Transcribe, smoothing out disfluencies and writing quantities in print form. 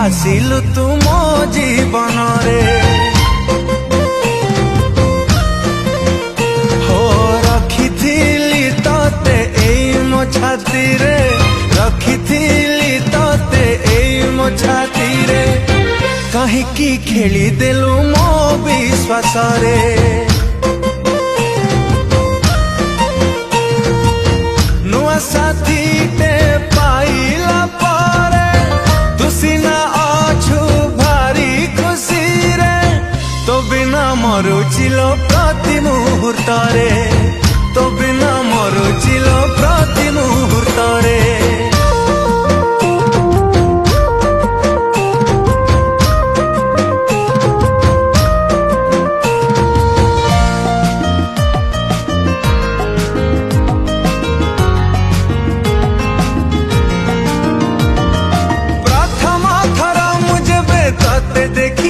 आसिलु तू मो जीवन रे हो रखिथिली तते एई मो छाती रे रखिथिली तते एई मो छाती रे कहीं खेली देलु मो विश्वास रे नुआ साथी टे पाइला पारे तू सिना अछु भारी खुशी रे तो बिना मरुचिलो प्रति मुहूर्त रे तो बिना मरुचिलो प्रति मुहूर्त रे प्रथम थर मुझे देखी